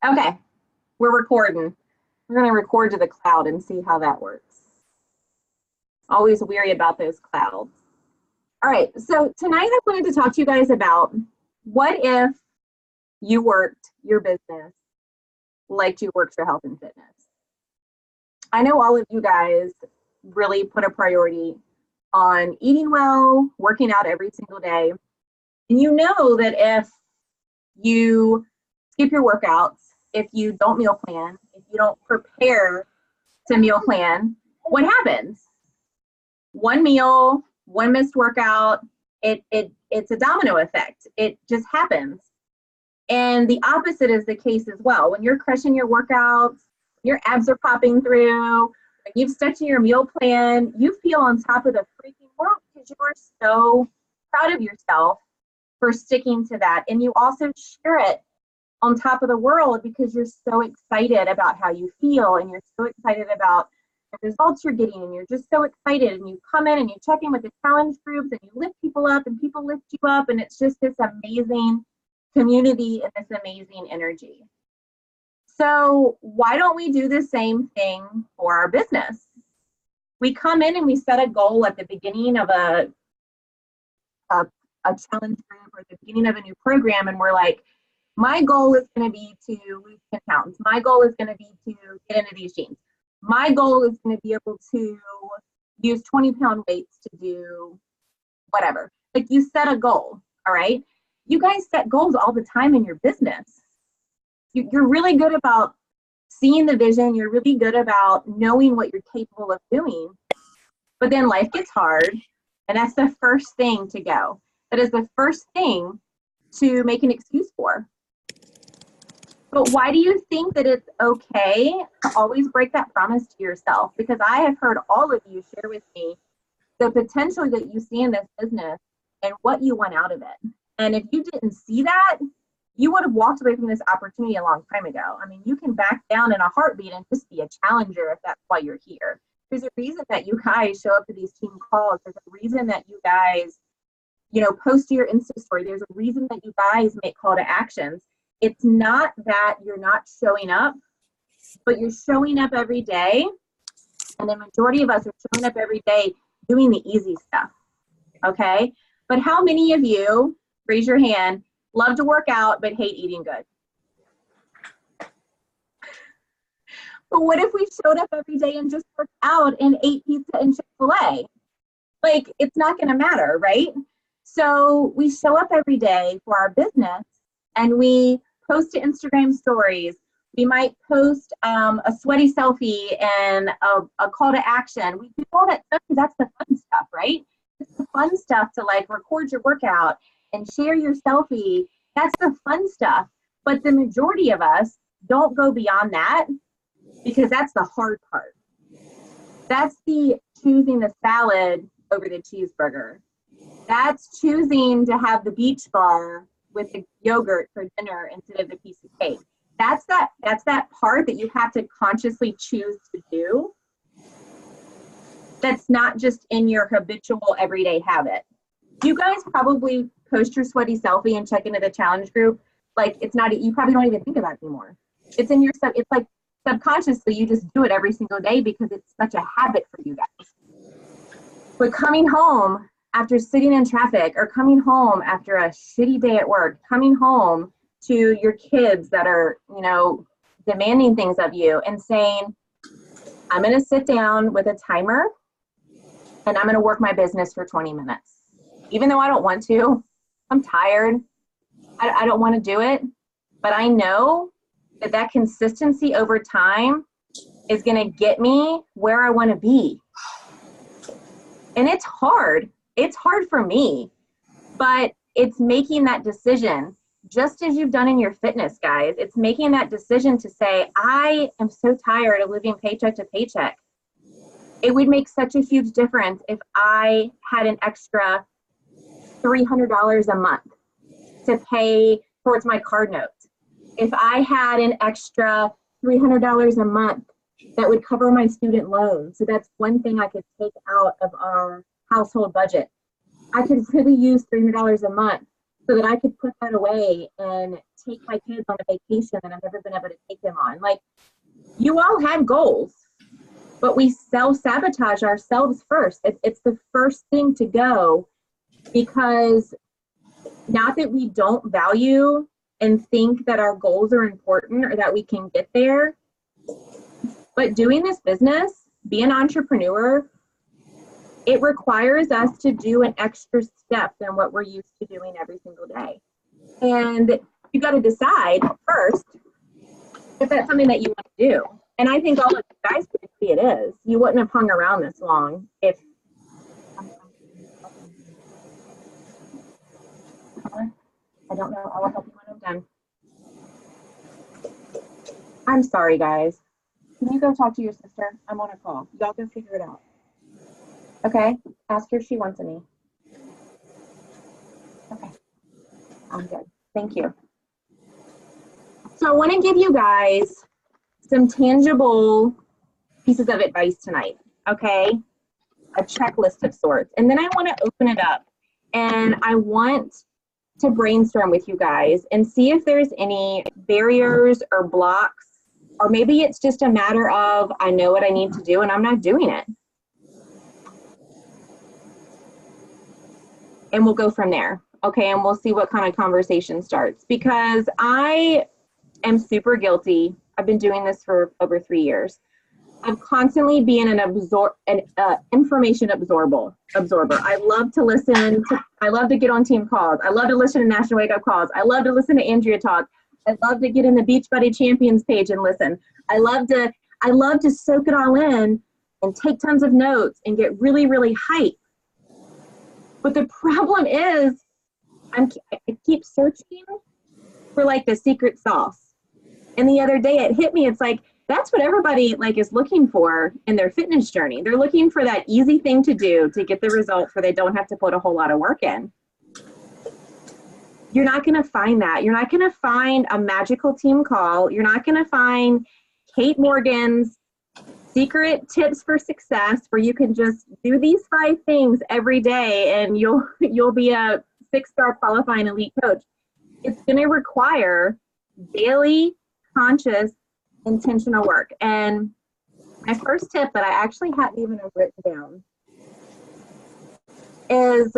Okay, we're recording. We're going to record to the cloud and see how that works. Always weary about those clouds. All right, so tonight I wanted to talk to you guys about what if you worked your business like you worked your health and fitness. I know all of you guys really put a priority on eating well, working out every single day. And you know that if you skip your workouts, if you don't meal plan, if you don't prepare to meal plan, what happens? One meal, one missed workout, it's a domino effect. It just happens. And the opposite is the case as well. When you're crushing your workouts, your abs are popping through, when you've stuck to your meal plan, you feel on top of the freaking world because you are so proud of yourself for sticking to that. And you also share it on top of the world because you're so excited about how you feel and you're so excited about the results you're getting and you're just so excited, and you come in and you check in with the challenge groups and you lift people up and people lift you up, and it's just this amazing community and this amazing energy. So why don't we do the same thing for our business? We come in and we set a goal at the beginning of a challenge group or the beginning of a new program, and we're like, my goal is going to be to lose 10 pounds. My goal is going to be to get into these jeans. My goal is going to be able to use 20-pound weights to do whatever. Like, you set a goal, all right? You guys set goals all the time in your business. You're really good about seeing the vision. You're really good about knowing what you're capable of doing. But then life gets hard, and that's the first thing to go. That is the first thing to make an excuse for. But why do you think that it's okay to always break that promise to yourself? Because I have heard all of you share with me the potential that you see in this business and what you want out of it. And if you didn't see that, you would have walked away from this opportunity a long time ago. I mean, you can back down in a heartbeat and just be a challenger if that's why you're here. There's a reason that you guys show up to these team calls. There's a reason that you guys, post to your Insta story. There's a reason that you guys make call to actions. It's not that you're not showing up, but you're showing up every day. And the majority of us are showing up every day doing the easy stuff, okay? But how many of you, raise your hand, love to work out but hate eating good? But what if we showed up every day and just worked out and ate pizza and Chick-fil-A? Like, it's not going to matter, right? So we show up every day for our business, and we post to Instagram stories. We might post a sweaty selfie and a call to action. We do all that stuff because that's the fun stuff, right? It's the fun stuff to like record your workout and share your selfie. That's the fun stuff. But the majority of us don't go beyond that because that's the hard part. That's the choosing the salad over the cheeseburger. That's choosing to have the beach bar with the yogurt for dinner instead of the piece of cake. That's that part that you have to consciously choose to do. That's not just in your habitual everyday habit. You guys probably post your sweaty selfie and check into the challenge group. Like, it's not, you probably don't even think about it anymore. It's in your, it's like subconsciously you just do it every single day because it's such a habit for you guys. But coming home after sitting in traffic, or coming home after a shitty day at work, coming home to your kids that are, demanding things of you and saying, I'm going to sit down with a timer and I'm going to work my business for 20 minutes. Even though I don't want to, I'm tired. I don't want to do it, but I know that consistency over time is going to get me where I want to be. And it's hard. It's hard for me, but it's making that decision, just as you've done in your fitness, guys. It's making that decision to say, I am so tired of living paycheck to paycheck. It would make such a huge difference if I had an extra $300 a month to pay towards my card note. If I had an extra $300 a month that would cover my student loan. So that's one thing I could take out of our household budget. I could really use $300 a month so that I could put that away and take my kids on a vacation that I've never been able to take them on. Like, you all have goals, but we self-sabotage ourselves first. It's the first thing to go, because not that we don't value and think that our goals are important or that we can get there, but doing this business, be an entrepreneur, it requires us to do an extra step than what we're used to doing every single day. And you got to decide first if that's something that you want to do. And I think all of you guys would agree it is. You wouldn't have hung around this long if. I don't know. I will help you when I'm done. I'm sorry, guys. Can you go talk to your sister? I'm on a call. Y'all go figure it out. Okay? Ask her if she wants any. Okay. I'm good. Thank you. So I want to give you guys some tangible pieces of advice tonight, okay? A checklist of sorts. And then I want to open it up, and I want to brainstorm with you guys and see if there's any barriers or blocks, or maybe it's just a matter of I know what I need to do and I'm not doing it. And we'll go from there, okay? And we'll see what kind of conversation starts, because I am super guilty. I've been doing this for over 3 years. I'm constantly being an information absorber. I love to listen to, I love to get on team calls. I love to listen to National Wake Up Calls. I love to listen to Andrea talk. I love to get in the Beachbody Champions page and listen. I love to soak it all in and take tons of notes and get really, really hyped. But the problem is I keep searching for like the secret sauce. And the other day it hit me, it's like, that's what everybody like is looking for in their fitness journey. They're looking for that easy thing to do to get the results where they don't have to put a whole lot of work in. You're not going to find that. You're not going to find a magical team call. You're not going to find Kate Morgan's secret tips for success where you can just do these 5 things every day and you'll be a 6-star qualifying elite coach. It's going to require daily, conscious, intentional work. And my first tip that I actually hadn't even written down is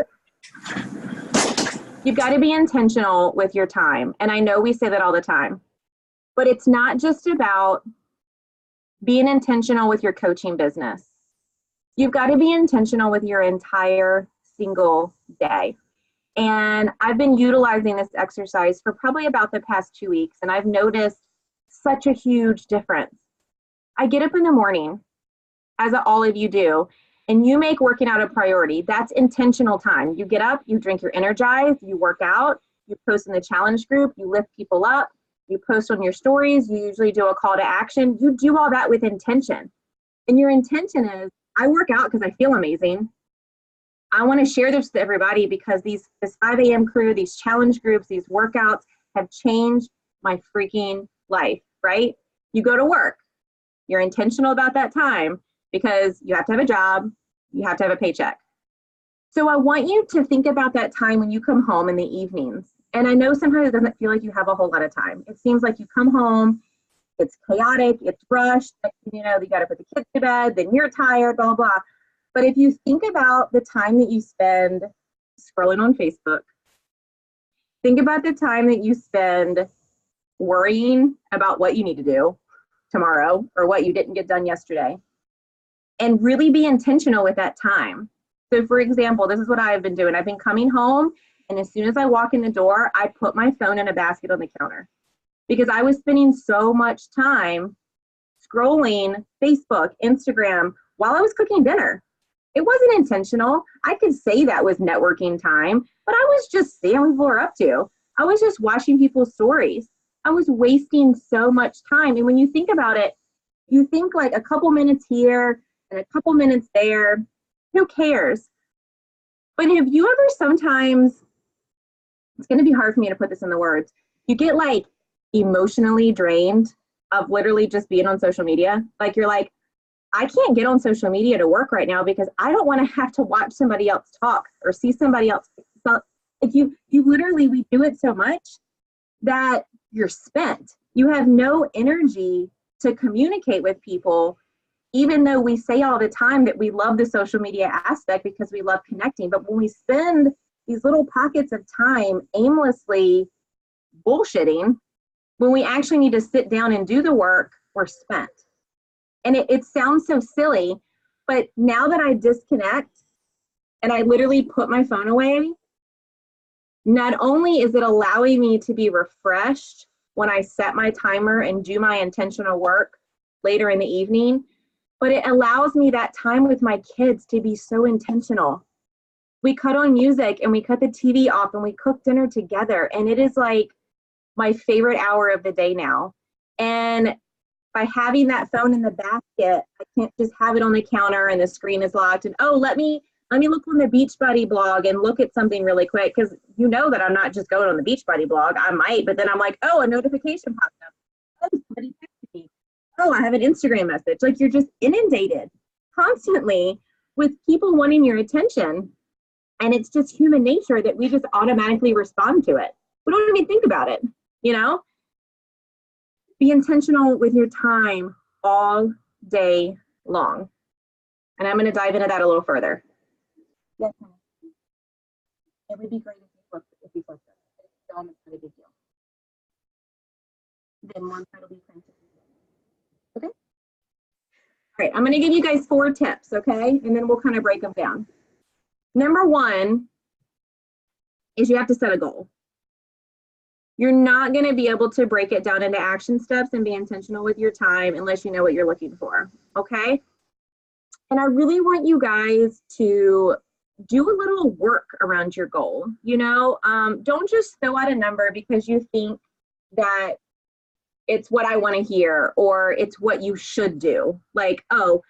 you've got to be intentional with your time. And I know we say that all the time, but it's not just about being intentional with your coaching business. You've got to be intentional with your entire single day. And I've been utilizing this exercise for probably about the past 2 weeks, and I've noticed such a huge difference. I get up in the morning, as all of you do, and you make working out a priority. That's intentional time. You get up, you drink your Energize, you work out, you post in the challenge group, you lift people up, you post on your stories, you usually do a call to action. You do all that with intention. And your intention is, I work out because I feel amazing. I want to share this with everybody because this 5 a.m. crew, these challenge groups, these workouts have changed my freaking life, right? You go to work, you're intentional about that time because you have to have a job, you have to have a paycheck. So I want you to think about that time when you come home in the evenings. And I know sometimes it doesn't feel like you have a whole lot of time. It seems like you come home, it's chaotic, it's rushed, you know, you got to put the kids to bed, then you're tired, blah, blah, blah. But if you think about the time that you spend scrolling on Facebook, think about the time that you spend worrying about what you need to do tomorrow or what you didn't get done yesterday, and really be intentional with that time. So for example, this is what I've been doing. I've been coming home, and as soon as I walk in the door, I put my phone in a basket on the counter because I was spending so much time scrolling Facebook, Instagram while I was cooking dinner. It wasn't intentional. I could say that was networking time, but I was just seeing what people were up to. I was just watching people's stories. I was wasting so much time. And when you think about it, you think like a couple minutes here and a couple minutes there, who cares? But have you ever sometimes, it's going to be hard for me to put this in the words, you get like emotionally drained of literally just being on social media? Like you're like, I can't get on social media to work right now because I don't want to have to watch somebody else talk or see somebody else. If you literally, we do it so much that you're spent. You have no energy to communicate with people, even though we say all the time that we love the social media aspect because we love connecting. But when we spend these little pockets of time aimlessly bullshitting, when we actually need to sit down and do the work, we're spent. And it sounds so silly, but now that I disconnect and I literally put my phone away, not only is it allowing me to be refreshed when I set my timer and do my intentional work later in the evening, but it allows me that time with my kids to be so intentional. We cut on music and we cut the TV off and we cook dinner together. And it is like my favorite hour of the day now. And by having that phone in the basket, I can't just have it on the counter and the screen is locked and, oh, let me look on the Beachbody blog and look at something really quick, because you know that I'm not just going on the Beachbody blog. I might, but then I'm like, oh, a notification popped up. Oh, somebody texted me. Oh, I have an Instagram message. Like, you're just inundated constantly with people wanting your attention. And it's just human nature that we just automatically respond to it. We don't even think about it, you know? Be intentional with your time all day long. And I'm going to dive into that a little further. Yes, it would be great if you flipped it. It's not a big deal. Then one side will be printed. Okay? All right, I'm going to give you guys 4 tips, okay? And then we'll kind of break them down. Number 1 is you have to set a goal. You're not going to be able to break it down into action steps and be intentional with your time unless you know what you're looking for, okay? And I really want you guys to do a little work around your goal. You know, don't just throw out a number because you think that it's what I want to hear or it's what you should do. Like, oh,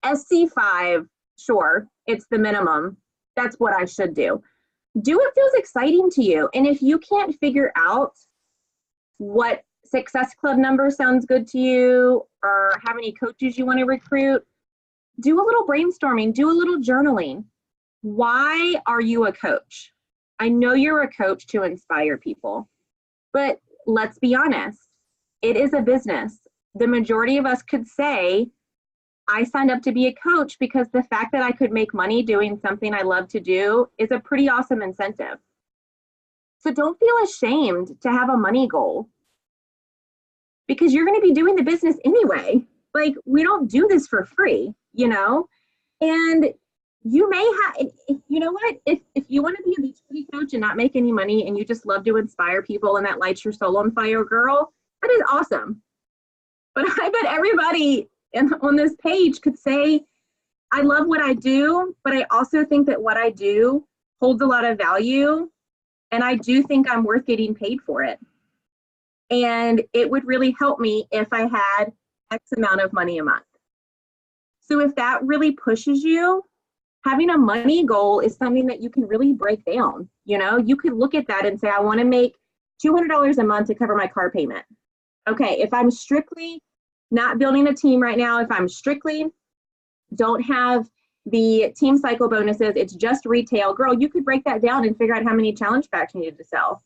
SC5, sure, it's the minimum. That's what I should do. Do what feels exciting to you. And if you can't figure out what Success Club number sounds good to you or how many coaches you want to recruit, do a little brainstorming, do a little journaling. Why are you a coach? I know you're a coach to inspire people, but let's be honest, it is a business. The majority of us could say, I signed up to be a coach because the fact that I could make money doing something I love to do is a pretty awesome incentive. So don't feel ashamed to have a money goal because you're going to be doing the business anyway. Like, we don't do this for free, you know? And you may have, you know what? If you want to be a Beachbody coach and not make any money and you just love to inspire people and that lights your soul on fire, girl, that is awesome. But I bet everybody on this page could say, I love what I do, but I also think that what I do holds a lot of value. And I do think I'm worth getting paid for it. And it would really help me if I had X amount of money a month. So if that really pushes you, having a money goal is something that you can really break down. You know, you could look at that and say, I want to make $200 a month to cover my car payment. Okay, if I'm strictly not building a team right now, if I'm strictly don't have the team cycle bonuses, it's just retail, girl, you could break that down and figure out how many challenge packs you needed to sell,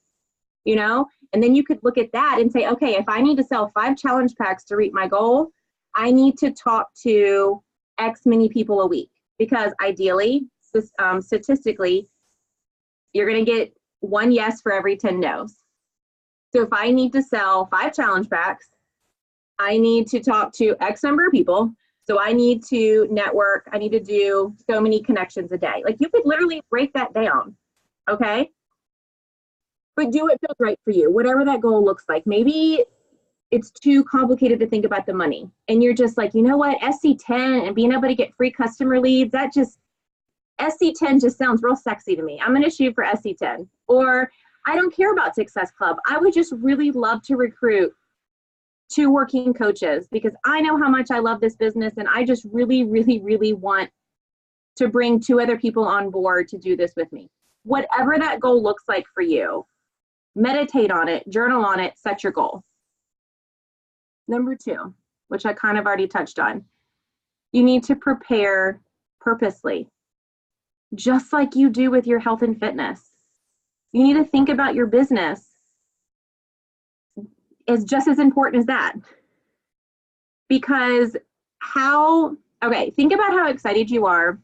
you know? And then you could look at that and say, okay, if I need to sell 5 challenge packs to reach my goal, I need to talk to X many people a week, because ideally, statistically, you're going to get 1 yes for every 10 no's. So if I need to sell 5 challenge packs, I need to talk to X number of people. So I need to network. I need to do so many connections a day. Like, you could literally break that down, okay? But do what feels right for you, whatever that goal looks like. Maybe it's too complicated to think about the money. And you're just like, you know what, SC10 and being able to get free customer leads, that just, SC10 just sounds real sexy to me. I'm going to shoot for SC10. Or I don't care about Success Club. I would just really love to recruit 2 working coaches because I know how much I love this business and I just really, really, really want to bring 2 other people on board to do this with me. Whatever that goal looks like for you, meditate on it, journal on it, set your goal. Number 2, which I kind of already touched on, you need to prepare purposely, just like you do with your health and fitness. You need to think about your business is just as important as that. Because think about how excited you are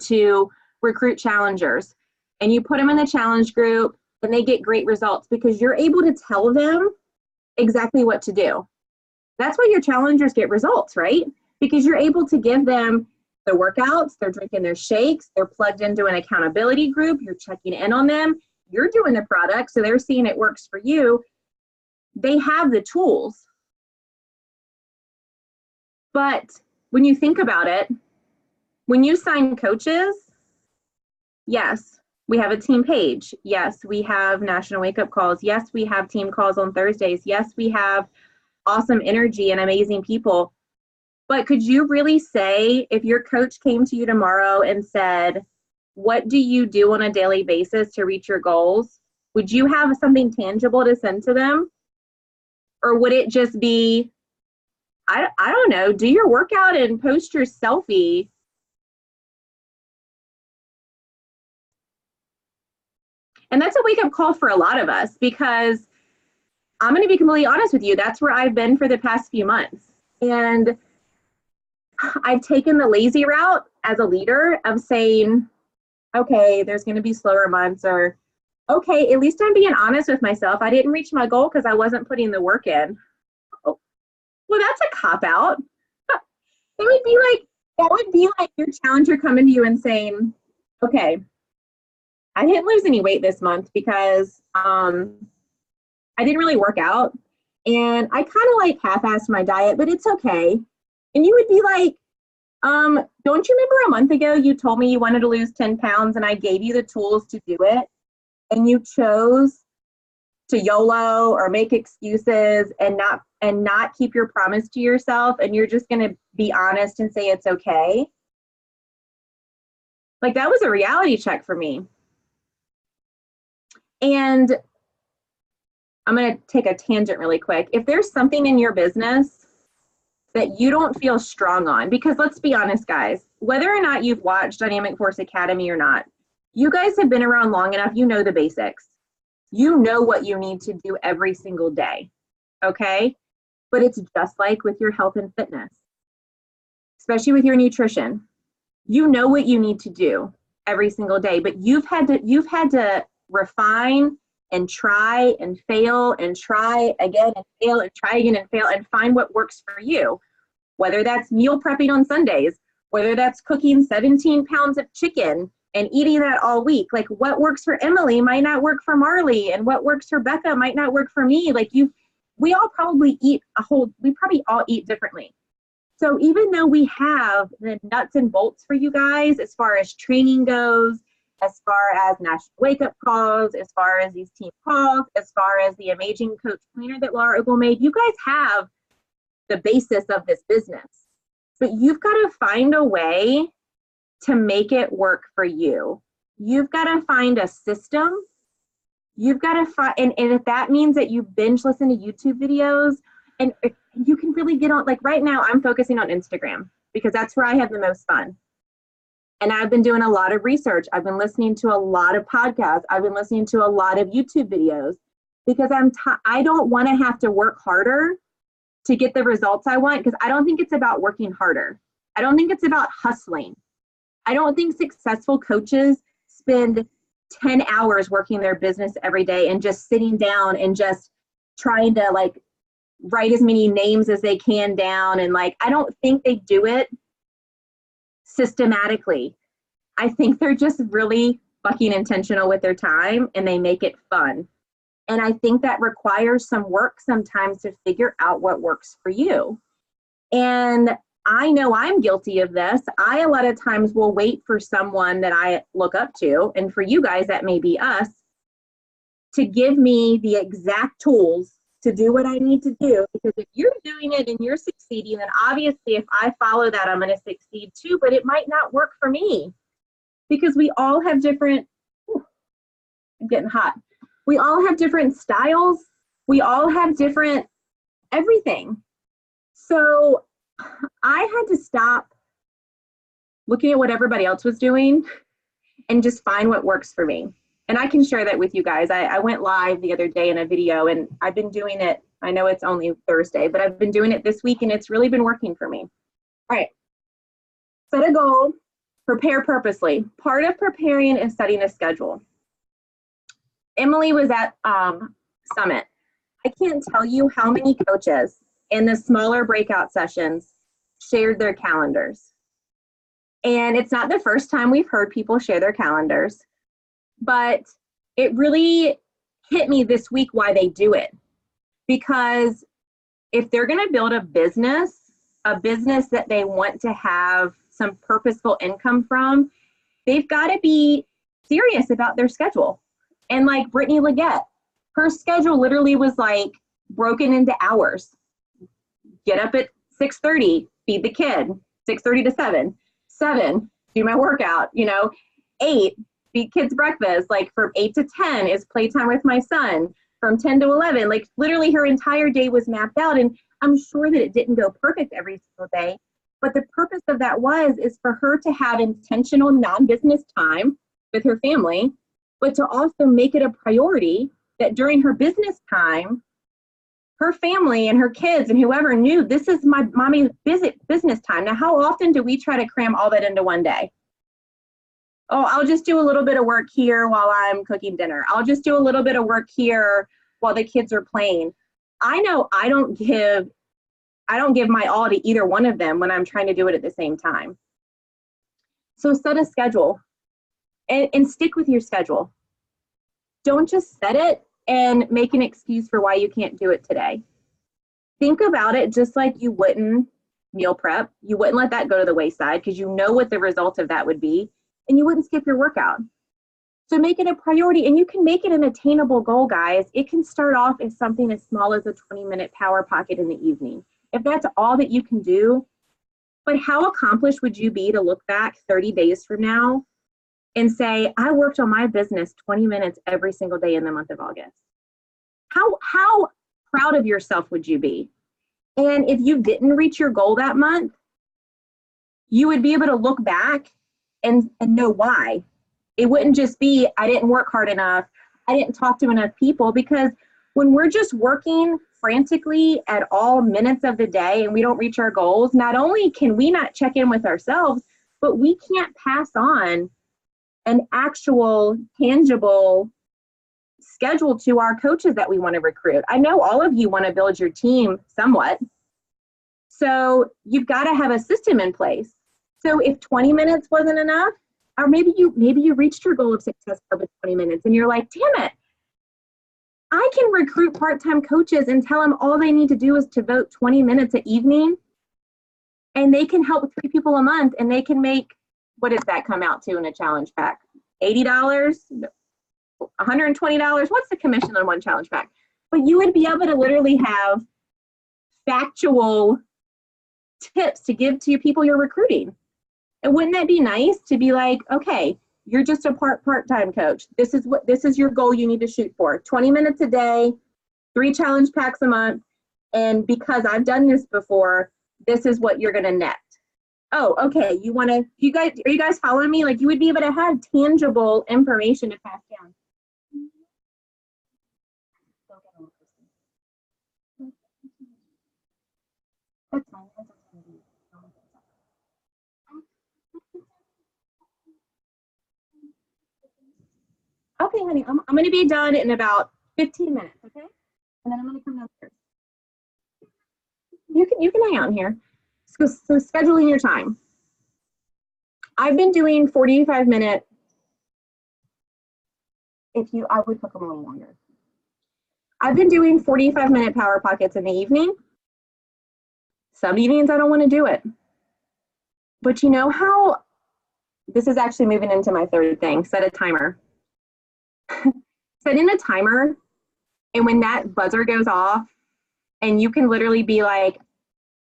to recruit challengers, and you put them in the challenge group and they get great results because you're able to tell them exactly what to do. That's why your challengers get results, right? Because you're able to give them the workouts, they're drinking their shakes, they're plugged into an accountability group, you're checking in on them, you're doing the product, so they're seeing it works for you. They have the tools. But when you think about it, when you sign coaches, yes, we have a team page. Yes, we have national wake-up calls. Yes, we have team calls on Thursdays. Yes, we have awesome energy and amazing people. But could you really say, if your coach came to you tomorrow and said, what do you do on a daily basis to reach your goals? Would you have something tangible to send to them? Or would it just be, I don't know, do your workout and post your selfie? And that's a wake-up call for a lot of us, because I'm going to be completely honest with you, that's where I've been for the past few months. And I've taken the lazy route as a leader of saying, okay, there's going to be slower months, or okay, at least I'm being honest with myself. I didn't reach my goal because I wasn't putting the work in. Oh, well, that's a cop-out. That would be like your challenger coming to you and saying, okay, I didn't lose any weight this month because I didn't really work out, and I kind of like half-assed my diet, but it's okay. And you would be like, don't you remember a month ago you told me you wanted to lose 10 pounds and I gave you the tools to do it, and you chose to YOLO or make excuses and not keep your promise to yourself, and you're just going to be honest and say it's okay? Like, that was a reality check for me. And I'm going to take a tangent really quick. If there's something in your business that you don't feel strong on, because let's be honest, guys, whether or not you've watched Dynamic Force Academy or not, you guys have been around long enough, you know the basics. You know what you need to do every single day, okay? But it's just like with your health and fitness, especially with your nutrition. You know what you need to do every single day, but you've had to refine and try and fail and try again and fail and try again and fail and find what works for you. Whether that's meal prepping on Sundays, whether that's cooking 17 pounds of chicken and eating that all week. Like, what works for Emily might not work for Marley, and what works for Becca might not work for me. Like, we probably all eat differently. So even though we have the nuts and bolts for you guys as far as training goes, as far as national wake-up calls, as far as these team calls, as far as the amazing coach planner that Laura Ogle made, you guys have the basis of this business. But you've got to find a way to make it work for you. You've got to find a system. You've got to find, and if that means that you binge listen to YouTube videos, and you can really get on, like right now I'm focusing on Instagram because that's where I have the most fun. And I've been doing a lot of research. I've been listening to a lot of podcasts. I've been listening to a lot of YouTube videos because I don't want to have to work harder to get the results I want, because I don't think it's about working harder. I don't think it's about hustling. I don't think successful coaches spend 10 hours working their business every day and just sitting down and just trying to like write as many names as they can down. And like, I don't think they do it systematically. I think they're just really fucking intentional with their time and they make it fun. And I think that requires some work sometimes to figure out what works for you. And I know I'm guilty of this. I a lot of times will wait for someone that I look up to, and for you guys that may be us, to give me the exact tools to do what I need to do. Because if you're doing it and you're succeeding, then obviously if I follow that, I'm going to succeed too, but it might not work for me because we all have different, I'm getting hot. We all have different styles. We all have different everything. So I had to stop looking at what everybody else was doing and just find what works for me. And I can share that with you guys. I went live the other day in a video, and I've been doing it. I know it's only Thursday, but I've been doing it this week, and it's really been working for me. All right, set a goal, prepare purposely. Part of preparing is setting a schedule. Emily was at Summit. I can't tell you how many coaches in the smaller breakout sessions shared their calendars. And it's not the first time we've heard people share their calendars, but it really hit me this week why they do it. Because if they're going to build a business that they want to have some purposeful income from, they've got to be serious about their schedule. And like Brittany Leggett, her schedule literally was like broken into hours. Get up at 6:30, feed the kid, 6:30 to 7. 7, do my workout, 8, feed kids breakfast. Like from 8 to 10 is playtime with my son. From 10 to 11, like literally her entire day was mapped out. And I'm sure that it didn't go perfect every single day. But the purpose of that is for her to have intentional non-business time with her family, but to also make it a priority that during her business time, her family and her kids and whoever knew this is my mommy's business time. Now, how often do we try to cram all that into one day? Oh, I'll just do a little bit of work here while I'm cooking dinner. I'll just do a little bit of work here while the kids are playing. I know I don't give my all to either one of them when I'm trying to do it at the same time. So set a schedule and stick with your schedule. Don't just set it and make an excuse for why you can't do it today. Think about it just like you wouldn't meal prep. You wouldn't let that go to the wayside because you know what the result of that would be, and you wouldn't skip your workout. So make it a priority, and you can make it an attainable goal, guys. It can start off as something as small as a 20-minute power pocket in the evening. If that's all that you can do, but how accomplished would you be to look back 30 days from now and say, I worked on my business 20 minutes every single day in the month of August? How proud of yourself would you be? And if you didn't reach your goal that month, you would be able to look back and know why. It wouldn't just be, I didn't work hard enough, I didn't talk to enough people, because when we're just working frantically at all minutes of the day and we don't reach our goals, not only can we not check in with ourselves, but we can't pass on an actual, tangible schedule to our coaches that we want to recruit. I know all of you want to build your team somewhat. So you've got to have a system in place. So if 20 minutes wasn't enough, or maybe you reached your goal of success with 20 minutes and you're like, damn it, I can recruit part-time coaches and tell them all they need to do is to vote 20 minutes an evening, and they can help 3 people a month, and they can make, what does that come out to in a challenge pack? $80? $120? What's the commission on one challenge pack? But you would be able to literally have factual tips to give to people you're recruiting. And wouldn't that be nice to be like, okay, you're just a part-time coach. This is your goal you need to shoot for. 20 minutes a day, 3 challenge packs a month. And because I've done this before, this is what you're gonna net. Oh, okay, are you guys following me? Like, you would be able to have tangible information to pass down. That's fine. Okay, honey, I'm going to be done in about 15 minutes, okay? And then I'm going to come downstairs. You can hang out in here. So scheduling your time. I've been doing 45-minute. I would cook them a little longer. I've been doing 45-minute power pockets in the evening. Some evenings I don't want to do it. But you know how, this is actually moving into my third thing, set a timer. Set in a timer, and when that buzzer goes off, and you can literally be like,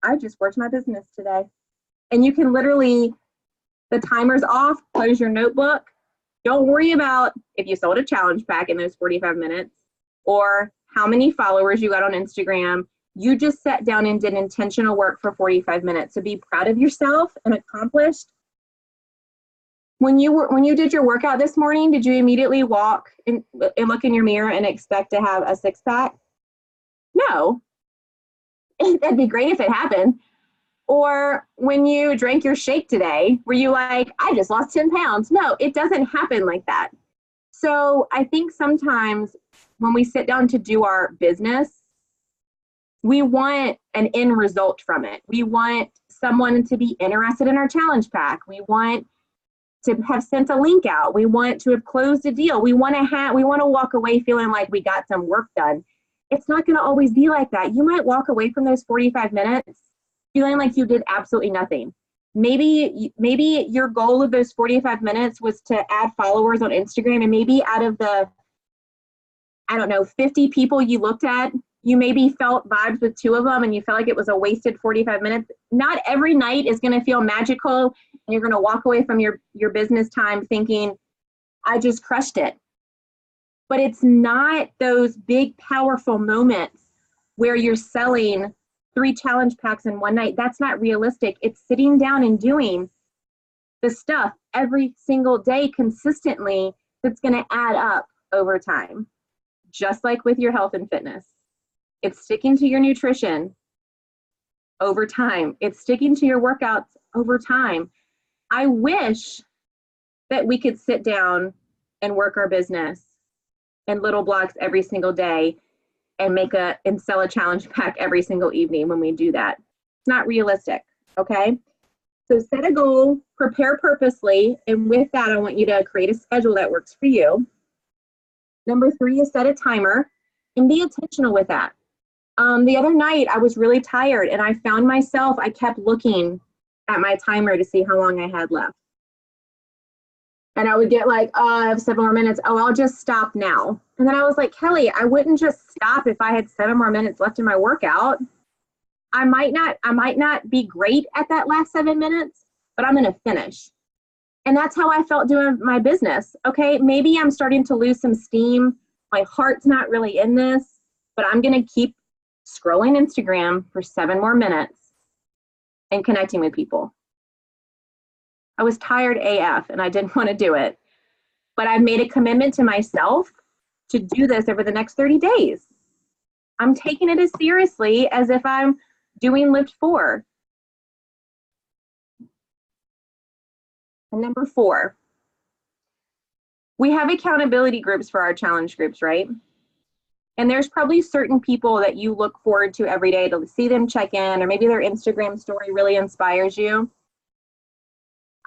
I just worked my business today. And you can literally, the timer's off, close your notebook. Don't worry about if you sold a challenge pack in those 45 minutes or how many followers you got on Instagram. You just sat down and did intentional work for 45 minutes. So be proud of yourself and accomplished. When you did your workout this morning, did you immediately walk and look in your mirror and expect to have a six-pack? No. That'd be great if it happened. Or when you drank your shake today, were you like, I just lost 10 pounds? No, it doesn't happen like that. So I think sometimes when we sit down to do our business, we want an end result from it. We want someone to be interested in our challenge pack. We want to have sent a link out. We want to have closed a deal. We want to walk away feeling like we got some work done. It's not going to always be like that. You might walk away from those 45 minutes feeling like you did absolutely nothing. Maybe your goal of those 45 minutes was to add followers on Instagram, and maybe out of the, 50 people you looked at, you maybe felt vibes with 2 of them and you felt like it was a wasted 45 minutes. Not every night is going to feel magical and you're going to walk away from your business time thinking, I just crushed it. But it's not those big, powerful moments where you're selling 3 challenge packs in one night. That's not realistic. It's sitting down and doing the stuff every single day consistently that's going to add up over time, just like with your health and fitness. It's sticking to your nutrition over time. It's sticking to your workouts over time. I wish that we could sit down and work our business in little blocks every single day and sell a challenge pack every single evening when we do that. It's not realistic, okay? So set a goal, prepare purposely, and with that, I want you to create a schedule that works for you. Number 3 is set a timer and be intentional with that. The other night, I was really tired and I found myself, I kept looking at my timer to see how long I had left. And I would get like, oh, I have 7 more minutes. Oh, I'll just stop now. And then I was like, Kelly, I wouldn't just stop if I had 7 more minutes left in my workout. I might not be great at that last 7 minutes, but I'm going to finish. And that's how I felt doing my business. Okay, maybe I'm starting to lose some steam. My heart's not really in this, but I'm going to keep scrolling Instagram for 7 more minutes and connecting with people. I was tired AF and I didn't want to do it, but I've made a commitment to myself to do this over the next 30 days. I'm taking it as seriously as if I'm doing Lift 4. And number 4, we have accountability groups for our challenge groups, right? And there's probably certain people that you look forward to every day to see them check in, or maybe their Instagram story really inspires you.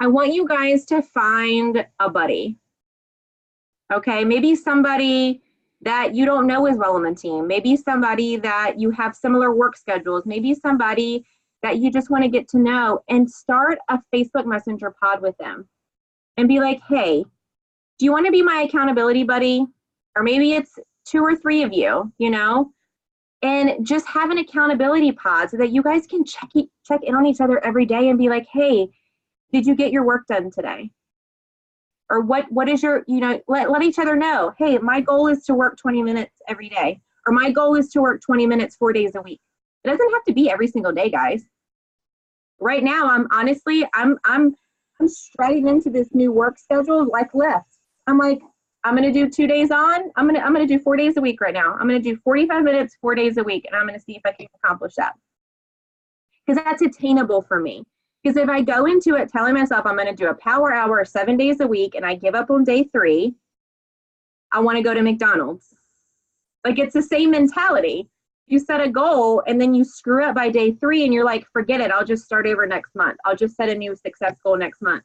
I want you guys to find a buddy, okay? Maybe somebody that you don't know as well on the team. Maybe somebody that you have similar work schedules. Maybe somebody that you just want to get to know, and start a Facebook Messenger pod with them and be like, hey, do you want to be my accountability buddy? Or maybe it's 2 or 3 of you, and just have an accountability pod so that you guys can check in on each other every day and be like, hey, did you get your work done today? Or what is your, let each other know, hey, my goal is to work 20 minutes every day, or my goal is to work 20 minutes 4 days a week. It doesn't have to be every single day, guys. Right now, I'm striding into this new work schedule like Lyft. I'm like, I'm gonna do 2 days on. I'm gonna do 4 days a week right now. I'm gonna do 45 minutes 4 days a week, and I'm gonna see if I can accomplish that. Because that's attainable for me. Because if I go into it telling myself I'm gonna do a power hour 7 days a week and I give up on day 3, I wanna go to McDonald's. Like, it's the same mentality. You set a goal and then you screw up by day 3 and you're like, forget it, I'll just start over next month. I'll just set a new success goal next month.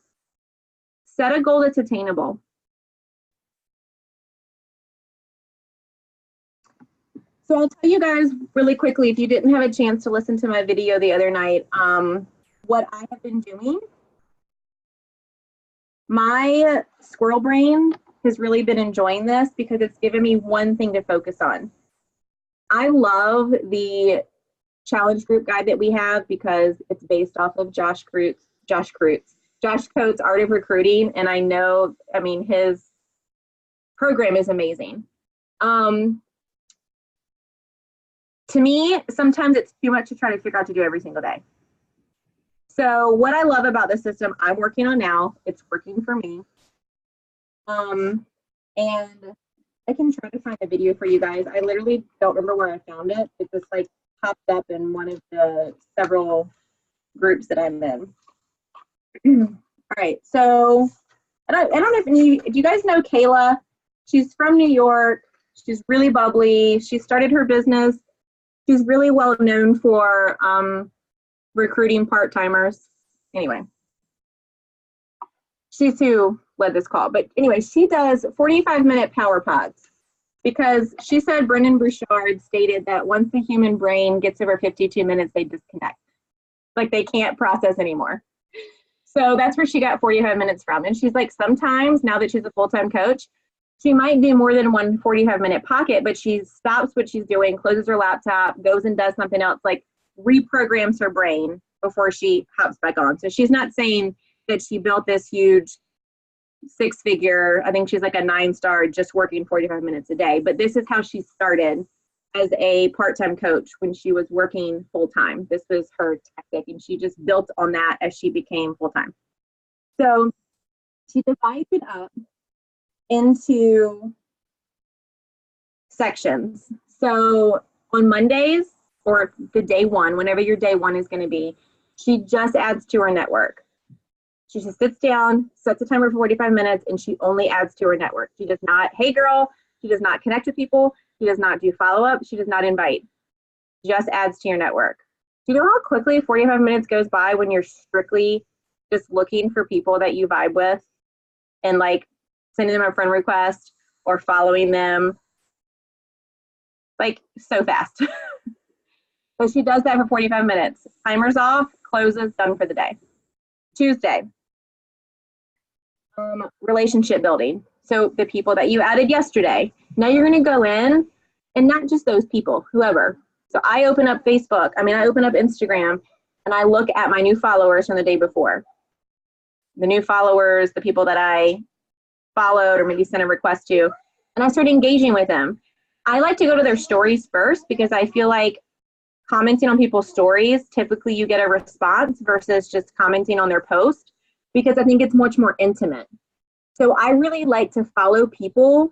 Set a goal that's attainable. So I'll tell you guys really quickly, if you didn't have a chance to listen to my video the other night, what I have been doing. My squirrel brain has really been enjoying this because it's given me one thing to focus on. I love the challenge group guide that we have because it's based off of Josh Coates' Art of Recruiting, and I know, his program is amazing. To me, sometimes it's too much to try to figure out to do every single day. So what I love about the system I'm working on now, it's working for me. And I can try to find a video for you guys. I literally don't remember where I found it. It just like popped up in one of the several groups that I'm in. All right, so I don't know if do you guys know Kayla? She's from New York. She's really bubbly. She started her business. She's really well known for recruiting part-timers. Anyway, she's who led this call. But anyway, she does 45-minute power pods because she said Brendon Burchard stated that once the human brain gets over 52 minutes, they disconnect. Like they can't process anymore. So that's where she got 45 minutes from. And she's like, sometimes now that she's a full-time coach, she might do more than one 45-minute pocket, but she stops what she's doing, closes her laptop, goes and does something else, like reprograms her brain before she hops back on. So she's not saying that she built this huge 6-figure, I think she's like a 9-star, just working 45 minutes a day. But this is how she started as a part-time coach when she was working full-time. This was her tactic, and she just built on that as she became full-time. So she divides it up into sections. So on Mondays, or the day one, whenever your day one is going to be, she just adds to her network. She just sits down, sets a timer for 45 minutes, and she only adds to her network. She does not, hey girl, she does not connect with people. She does not do follow-up. She does not invite. Just adds to your network. Do you know how quickly 45 minutes goes by when you're strictly just looking for people that you vibe with and like sending them a friend request or following them? Like so fast. So she does that for 45 minutes. Timer's off, closes, done for the day. Tuesday, relationship building. So the people that you added yesterday, now you're going to go in, and not just those people, whoever. So I open up Facebook, I open up Instagram, and I look at my new followers from the day before. The new followers, the people that I followed or maybe sent a request to, and I start engaging with them. I like to go to their stories first because I feel like commenting on people's stories, typically you get a response versus just commenting on their post, because I think it's much more intimate. So I really like to follow people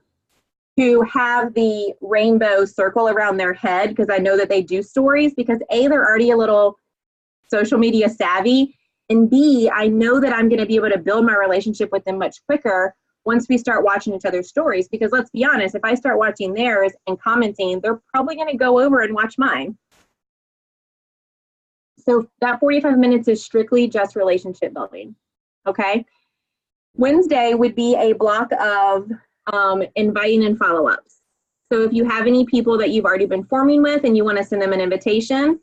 who have the rainbow circle around their head, because I know that they do stories, because A, they're already a little social media savvy, and B, I know that I'm going to be able to build my relationship with them much quicker once we start watching each other's stories. Because let's be honest, if I start watching theirs and commenting, they're probably going to go over and watch mine. So that 45 minutes is strictly just relationship building, okay? Wednesday would be a block of inviting and follow-ups. So if you have any people that you've already been forming with and you want to send them an invitation,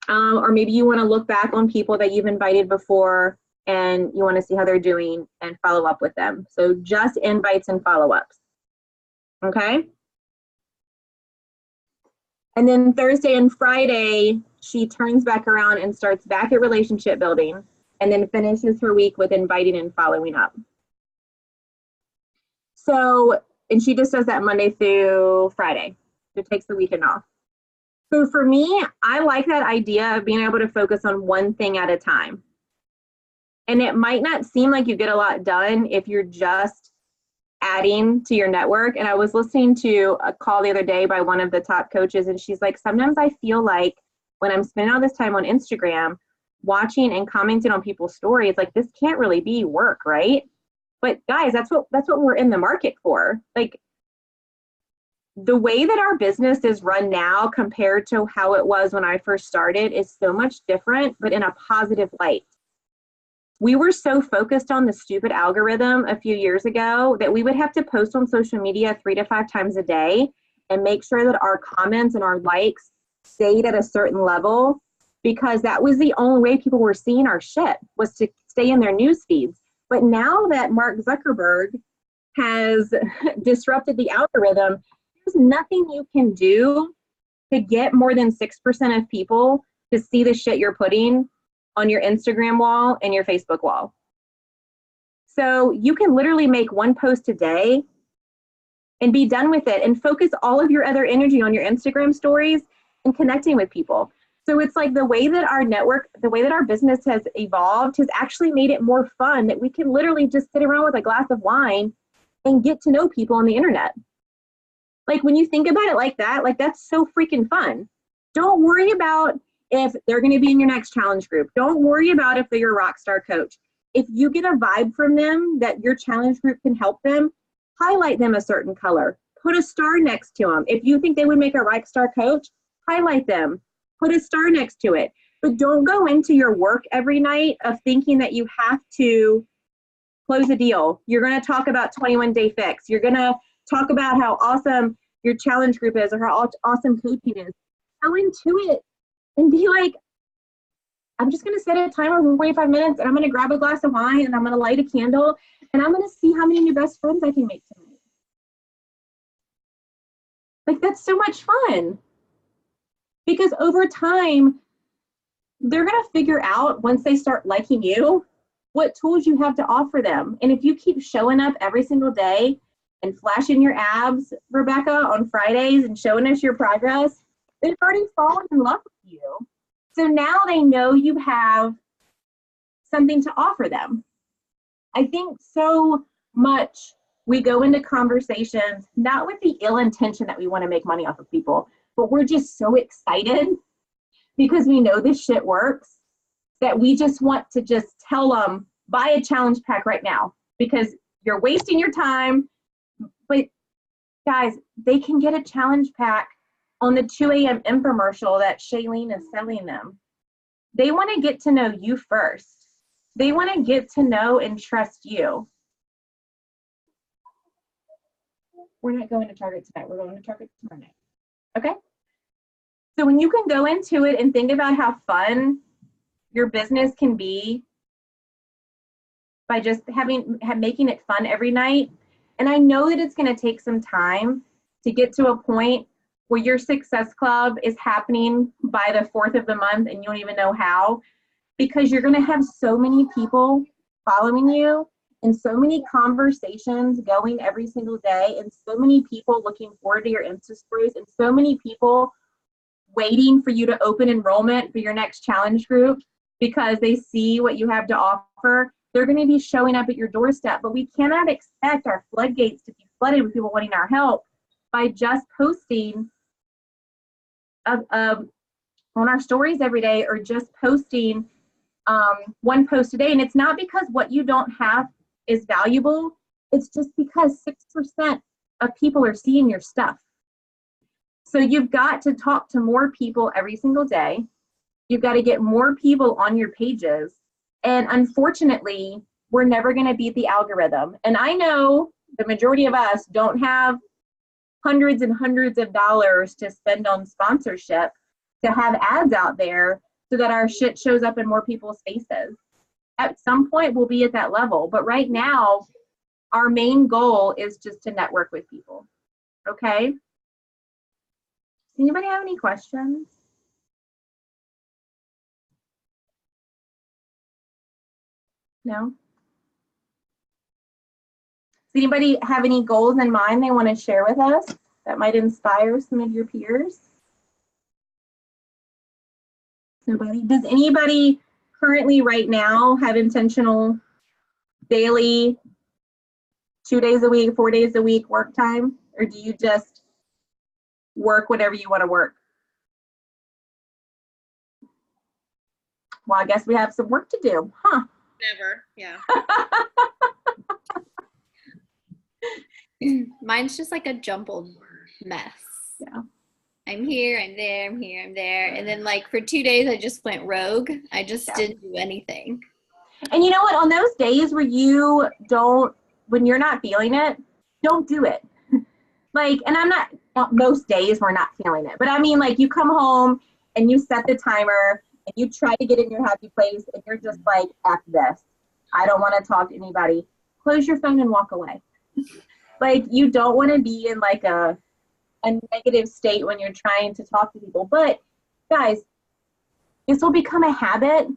or maybe you want to look back on people that you've invited before and you want to see how they're doing and follow up with them. So just invites and follow-ups, okay? And then Thursday and Friday, she turns back around and starts back at relationship building, and then finishes her week with inviting and following up. So, and she just does that Monday through Friday. It takes the weekend off. So for me, I like that idea of being able to focus on one thing at a time. And it might not seem like you get a lot done if you're just adding to your network. And I was listening to a call the other day by one of the top coaches, and she's like, sometimes I feel like when I'm spending all this time on Instagram, watching and commenting on people's stories, like this can't really be work, right? But guys, that's what we're in the market for. Like the way that our business is run now compared to how it was when I first started is so much different, but in a positive light. We were so focused on the stupid algorithm a few years ago that we would have to post on social media 3 to 5 times a day and make sure that our comments and our likes stayed at a certain level, because that was the only way people were seeing our shit, was to stay in their news feeds. But now that Mark Zuckerberg has disrupted the algorithm, there's nothing you can do to get more than 6% of people to see the shit you're putting on your Instagram wall and your Facebook wall. So you can literally make one post a day and be done with it and focus all of your other energy on your Instagram stories and connecting with people. So it's like the way that our network, the way that our business has evolved has actually made it more fun that we can literally just sit around with a glass of wine and get to know people on the internet. Like when you think about it like that, like that's so freaking fun. Don't worry about if they're going to be in your next challenge group. Don't worry about if they're your rock star coach. If you get a vibe from them that your challenge group can help them, highlight them a certain color. Put a star next to them. If you think they would make a rock star coach, highlight them. Put a star next to it. But don't go into your work every night of thinking that you have to close a deal. You're going to talk about 21 Day Fix. You're going to talk about how awesome your challenge group is or how awesome coaching is. Go into it and be like, I'm just going to set a timer for 45 minutes and I'm going to grab a glass of wine and I'm going to light a candle and I'm going to see how many new best friends I can make tonight. Like, that's so much fun. Because over time, they're going to figure out once they start liking you, what tools you have to offer them. And if you keep showing up every single day and flashing your abs, Rebecca, on Fridays and showing us your progress, they've already fallen in love with you. So now they know you have something to offer them. I think so much we go into conversations, not with the ill intention that we want to make money off of people, but we're just so excited because we know this shit works that we just want to just tell them, buy a challenge pack right now because you're wasting your time. But guys, they can get a challenge pack on the 2 a.m. infomercial that Shailene is selling them. They want to get to know you first. They want to get to know and trust you. We're not going to Target tonight. We're going to Target tomorrow night. Okay? So when you can go into it and think about how fun your business can be by just making it fun every night. And I know that it's going to take some time to get to a point where your success club is happening by the 4th of the month and you don't even know how, because you're going to have so many people following you and so many conversations going every single day and so many people looking forward to your Insta stories and so many people waiting for you to open enrollment for your next challenge group because they see what you have to offer. They're going to be showing up at your doorstep, but we cannot expect our floodgates to be flooded with people wanting our help by just posting on our stories every day or just posting one post a day. And it's not because what you don't have is valuable. It's just because 6% of people are seeing your stuff. So you've got to talk to more people every single day. You've got to get more people on your pages. And unfortunately, we're never going to beat the algorithm. And I know the majority of us don't have hundreds and hundreds of dollars to spend on sponsorship to have ads out there so that our shit shows up in more people's faces. At some point, we'll be at that level. But right now, our main goal is just to network with people. Okay? Anybody have any questions? No? Does anybody have any goals in mind they want to share with us that might inspire some of your peers? Nobody? Does anybody currently right now have intentional daily 2 days a week, 4 days a week work time? Or do you just work whatever you want to work? Well, I guess we have some work to do, huh? Never, yeah. Mine's just like a jumbled mess. Yeah. I'm here, I'm there, I'm here, I'm there. And then like for 2 days, I just went rogue. I just didn't do anything. And you know what? On those days where you don't, when you're not feeling it, don't do it. Like, and I'm not, most days we're not feeling it. But I mean, like you come home and you set the timer and you try to get in your happy place and you're just like, F this. I don't want to talk to anybody. Close your phone and walk away. Like you don't want to be in like a negative state when you're trying to talk to people. But guys, this will become a habit,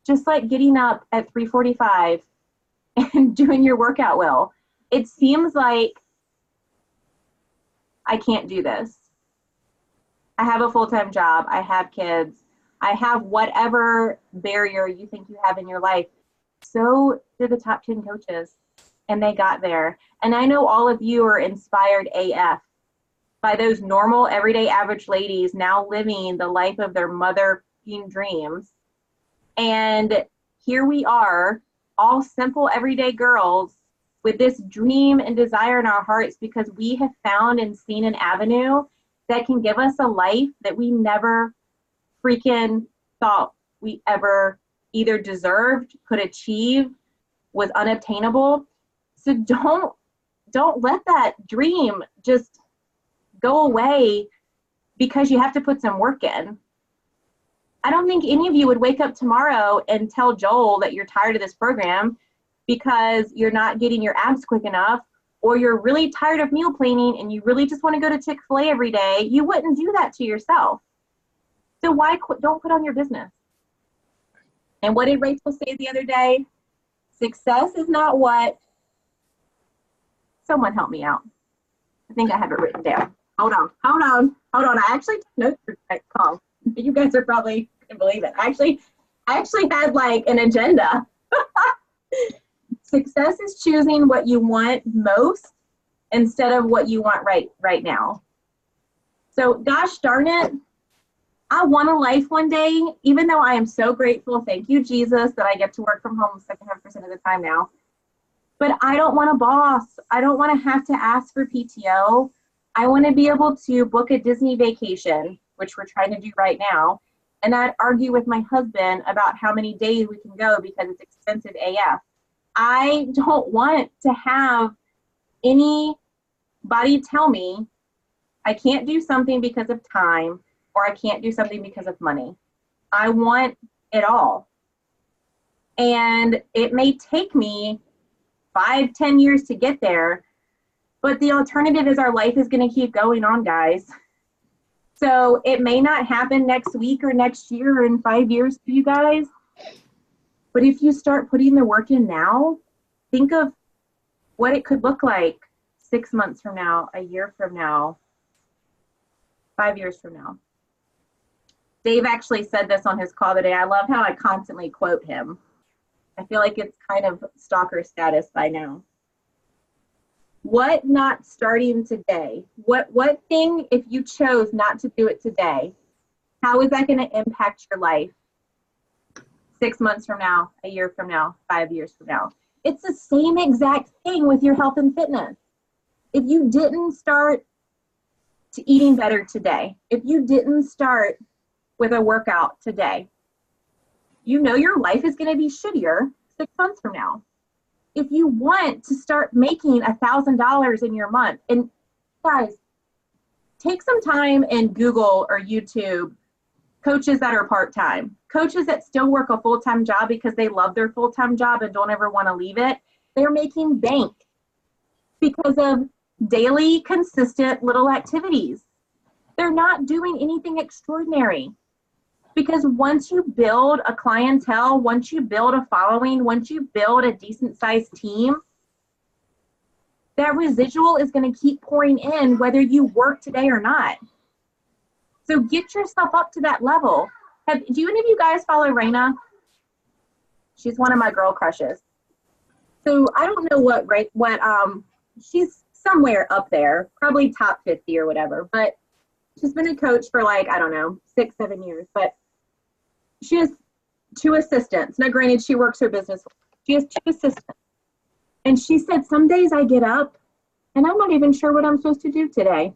just like getting up at 3:45 and doing your workout will. It seems like I can't do this. I have a full-time job. I have kids. I have whatever barrier you think you have in your life. So did the top 10 coaches, and they got there. And I know all of you are inspired AF by those normal, everyday, average ladies now living the life of their mother dreams. And here we are, all simple, everyday girls with this dream and desire in our hearts because we have found and seen an avenue that can give us a life that we never freaking thought we ever either deserved, could achieve, was unobtainable. So don't let that dream just go away because you have to put some work in. I don't think any of you would wake up tomorrow and tell Joel that you're tired of this program because you're not getting your abs quick enough, or you're really tired of meal planning and you really just want to go to Chick-fil-A every day. You wouldn't do that to yourself. So why don't put on your business? And what did Rachel say the other day? Success is not what, someone help me out. I think I have it written down. Hold on. I actually took notes for that call. You guys are probably couldn't believe it. I actually had like an agenda. Success is choosing what you want most instead of what you want right now. So gosh darn it, I want a life one day, even though I am so grateful, thank you, Jesus, that I get to work from home 75% of the time now. But I don't want a boss. I don't want to have to ask for PTO. I want to be able to book a Disney vacation, which we're trying to do right now, and not argue with my husband about how many days we can go because it's expensive AF. I don't want to have anybody tell me I can't do something because of time or I can't do something because of money. I want it all. And it may take me 5-10 years to get there, but the alternative is our life is going to keep going on, guys. So it may not happen next week or next year or in 5 years for you guys, but if you start putting the work in now, think of what it could look like 6 months from now, a year from now, 5 years from now. Dave actually said this on his call today. I love how I constantly quote him. I feel like it's kind of stalker status by now. What not starting today? What thing, if you chose not to do it today, how is that going to impact your life 6 months from now, a year from now, 5 years from now? It's the same exact thing with your health and fitness. If you didn't start to eating better today, if you didn't start with a workout today, you know your life is going to be shittier 6 months from now. If you want to start making $1,000 in your month, and guys, take some time and Google or YouTube coaches that are part-time, coaches that still work a full-time job because they love their full-time job and don't ever want to leave it. They're making bank because of daily, consistent little activities. They're not doing anything extraordinary. Because once you build a clientele, once you build a following, once you build a decent sized team, that residual is going to keep pouring in whether you work today or not. So get yourself up to that level. Do any of you guys follow Raina? She's one of my girl crushes. So I don't know what she's somewhere up there, probably top 50 or whatever, but she's been a coach for like, I don't know, 6-7 years, but she has 2 assistants. Now, granted, she works her business. She has 2 assistants. And she said, some days I get up and I'm not even sure what I'm supposed to do today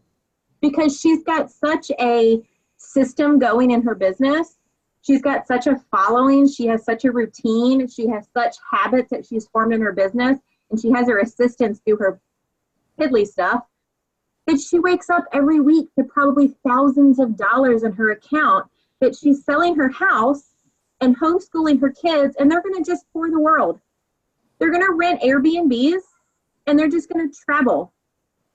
because she's got such a system going in her business. She's got such a following. She has such a routine. She has such habits that she's formed in her business. And she has her assistants do her piddly stuff that she wakes up every week to probably thousands of dollars in her account that she's selling her house and homeschooling her kids, and they're going to just tour the world. They're going to rent Airbnbs and they're just going to travel.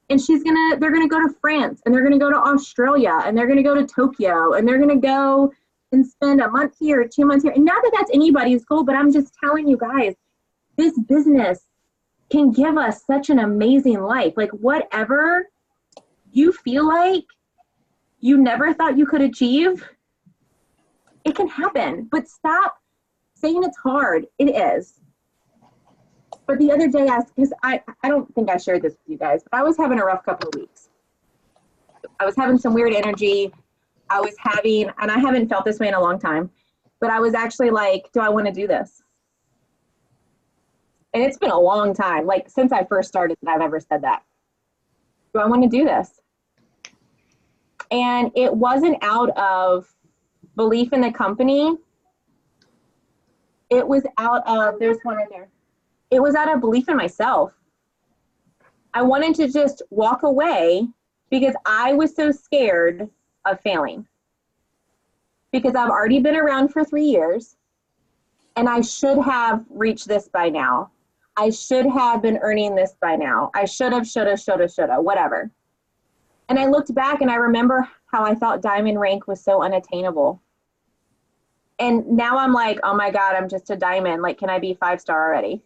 And they're going to go to France and they're going to go to Australia and they're going to go to Tokyo and they're going to go and spend a month here, 2 months here. And not that that's anybody's goal, but I'm just telling you guys, this business can give us such an amazing life. Like whatever you feel like you never thought you could achieve, it It can happen, but stop saying it's hard. It is. But the other day, because I don't think I shared this with you guys, but I was having a rough couple of weeks. I was having some weird energy. I was having, and I haven't felt this way in a long time, but I was actually like, do I want to do this? And it's been a long time, like since I first started that I've ever said that. Do I want to do this? And it wasn't out of belief in the company. It was out of, there's one right there. It was out of belief in myself. I wanted to just walk away because I was so scared of failing. Because I've already been around for 3 years and I should have reached this by now. I should have been earning this by now. I should have, shoulda, whatever. And I looked back and I remember how I thought diamond rank was so unattainable. And now I'm like, oh my God, I'm just a diamond. Like, can I be 5-star already?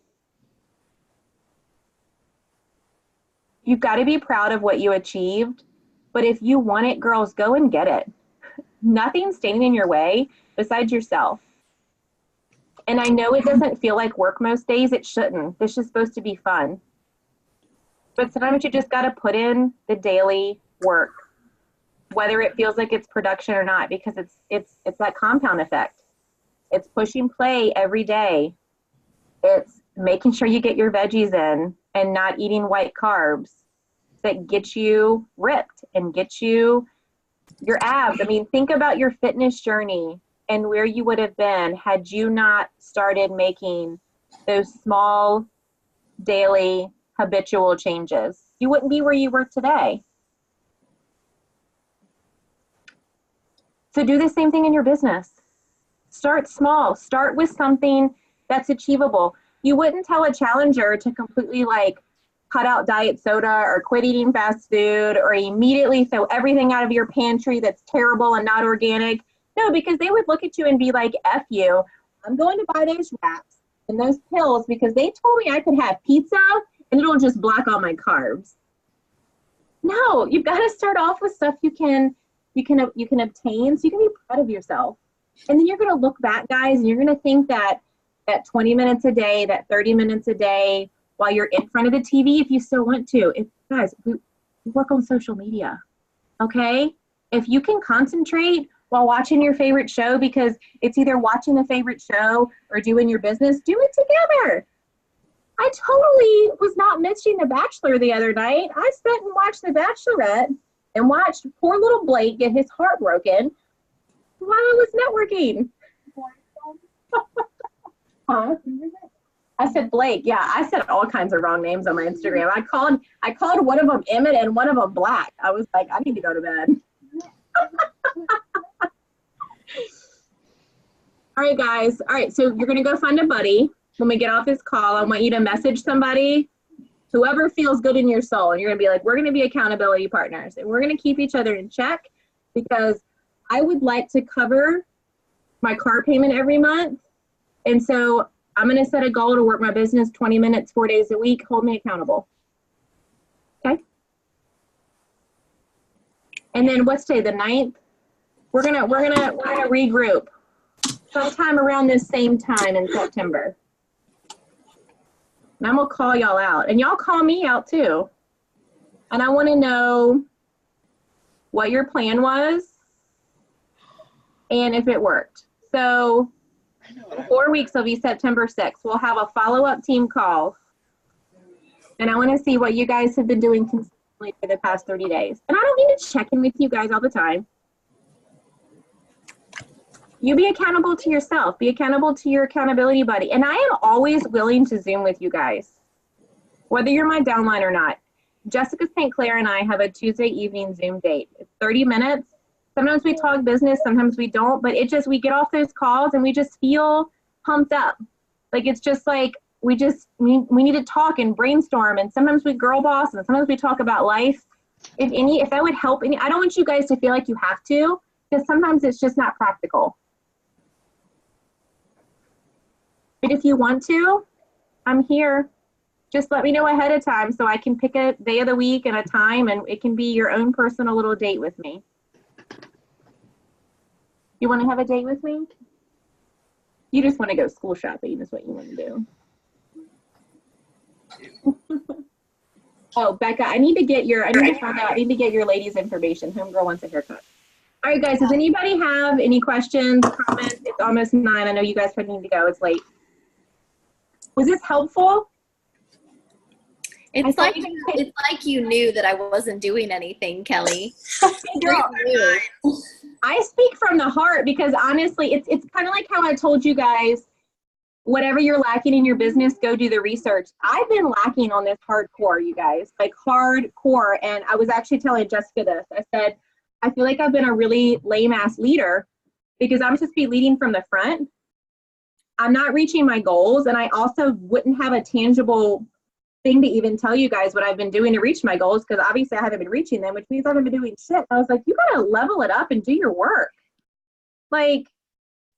You've got to be proud of what you achieved. But if you want it, girls, go and get it. Nothing's standing in your way besides yourself. And I know it doesn't feel like work most days. It shouldn't. This is supposed to be fun. But sometimes you just got to put in the daily work, whether it feels like it's production or not, because it's that compound effect. It's pushing play every day. It's making sure you get your veggies in and not eating white carbs that get you ripped and get you your abs. I mean, think about your fitness journey and where you would have been had you not started making those small, daily, habitual changes. You wouldn't be where you were today. So do the same thing in your business. Start small. Start with something that's achievable. You wouldn't tell a challenger to completely like cut out diet soda or quit eating fast food or immediately throw everything out of your pantry that's terrible and not organic. No, because they would look at you and be like, F you, I'm going to buy those wraps and those pills because they told me I could have pizza and it'll just block all my carbs. No, you've got to start off with stuff you can obtain so you can be proud of yourself. And then you're going to look back, guys, and you're going to think that 20 minutes a day, that 30 minutes a day, while you're in front of the TV, if you still want to. Guys, we work on social media, okay? If you can concentrate while watching your favorite show, because it's either watching the favorite show or doing your business, do it together. I totally was not missing The Bachelor the other night. I sat and watched The Bachelorette and watched poor little Blake get his heart broken while I was networking. Huh? I said Blake. Yeah, I said all kinds of wrong names on my Instagram. I called one of them Emmett and one of them Black. I was like, I need to go to bed. All right, guys. All right, so you're going to go find a buddy. When we get off this call, I want you to message somebody, whoever feels good in your soul. And you're going to be like, we're going to be accountability partners. And we're going to keep each other in check because I would like to cover my car payment every month. And so I'm going to set a goal to work my business 20 minutes, 4 days a week. Hold me accountable. Okay. And then what's today, the 9th? We're gonna regroup sometime around this same time in September. And I'm gonna call y'all out, and y'all call me out too. And I want to know what your plan was and if it worked. So in 4 weeks, it'll be September 6th. We'll have a follow-up team call. And I want to see what you guys have been doing consistently for the past 30 days. And I don't need to check in with you guys all the time. You be accountable to yourself. Be accountable to your accountability buddy. And I am always willing to Zoom with you guys, whether you're my downline or not. Jessica St. Clair and I have a Tuesday evening Zoom date. It's 30 minutes. Sometimes we talk business, sometimes we don't, but we get off those calls and we just feel pumped up. Like, it's just like, we need to talk and brainstorm, and sometimes we girl boss and sometimes we talk about life. If that would help I don't want you guys to feel like you have to, because sometimes it's just not practical. But if you want to, I'm here. Just let me know ahead of time so I can pick a day of the week and a time, and it can be your own personal little date with me. You want to have a date with me? You just want to go school shopping is what you want to do. Oh, Becca, I need to get your ladies' information. Homegirl wants a haircut. All right, guys, does anybody have any questions, comments? It's almost 9. I know you guys probably need to go. It's late. Was this helpful? It's like you knew that I wasn't doing anything, Kelly. Girl, I speak from the heart because honestly, it's kind of like how I told you guys, whatever you're lacking in your business, go do the research. I've been lacking on this hardcore, you guys, like hardcore. And I was actually telling Jessica this. I said, I feel like I've been a really lame ass leader because I'm supposed to be leading from the front. I'm not reaching my goals. And I also wouldn't have a tangible thing to even tell you guys what I've been doing to reach my goals because obviously I haven't been reaching them, which means I haven't been doing shit. I was like, you gotta level it up and do your work. Like,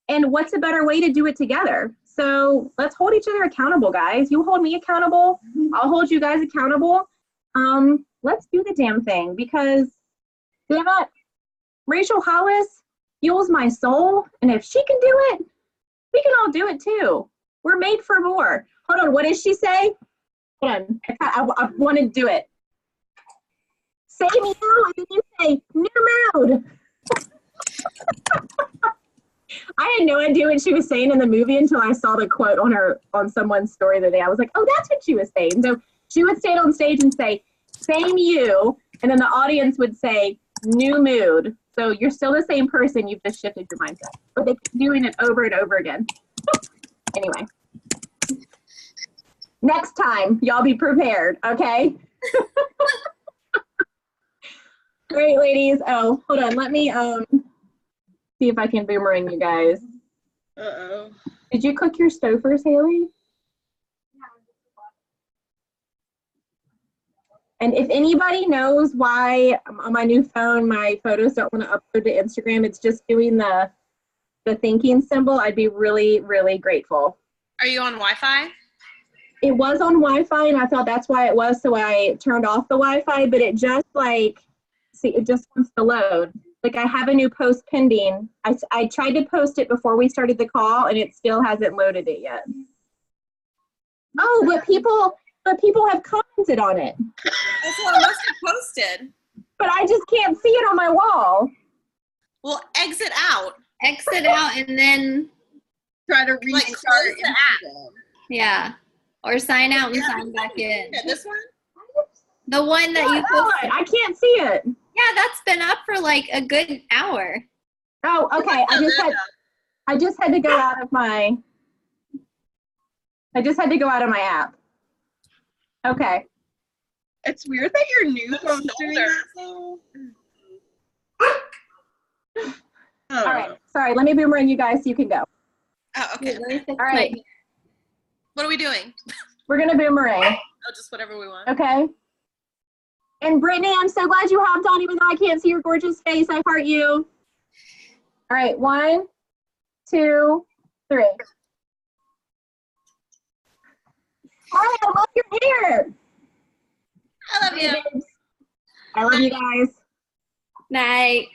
and what's a better way to do it together? So let's hold each other accountable, guys. You hold me accountable. I'll hold you guys accountable. Let's do the damn thing because damn it, Rachel Hollis fuels my soul. And if she can do it, we can all do it too. We're made for more. Hold on, what did she say? Hold on, I want to do it. Say me you, and then you say, new mood. I had no idea what she was saying in the movie until I saw the quote on someone's story the other day. I was like, oh, that's what she was saying. So she would stand on stage and say, same you, and then the audience would say, new mood. So you're still the same person, you've just shifted your mindset. But they keep doing it over and over again. Anyway. Next time, y'all be prepared, okay? Great, ladies. Oh, hold on. Let me see if I can boomerang you guys. Uh-oh. Did you cook your Stouffer's, Haley? And if anybody knows why on my new phone my photos don't want to upload to Instagram, it's just doing the thinking symbol, I'd be really, really grateful. Are you on Wi-Fi? It was on Wi-Fi, and I thought that's why it was, so I turned off the Wi-Fi, but it just it just wants to load. Like I have a new post pending. I tried to post it before we started the call, and it still hasn't loaded it yet. Oh, but people have commented on it. That's what I must have posted. But I just can't see it on my wall. Well, exit out. Exit out and then Try to restart the app. Yeah. Or sign out and sign back in. Yeah, this one? The one that you posted. I can't see it. Yeah, that's been up for like a good hour. Oh, okay. I just had to go out of my app. Okay. It's weird that your new phone's doing that though. All right. Sorry, let me boomerang you guys so you can go. Oh, okay. All right. What are we doing? We're gonna boomerang. Oh, just whatever we want. Okay. And Brittany, I'm so glad you hopped on even though I can't see your gorgeous face. I heart you. All right, 1, 2, 3. Hi, I love your hair. I love you. I love you guys. Night.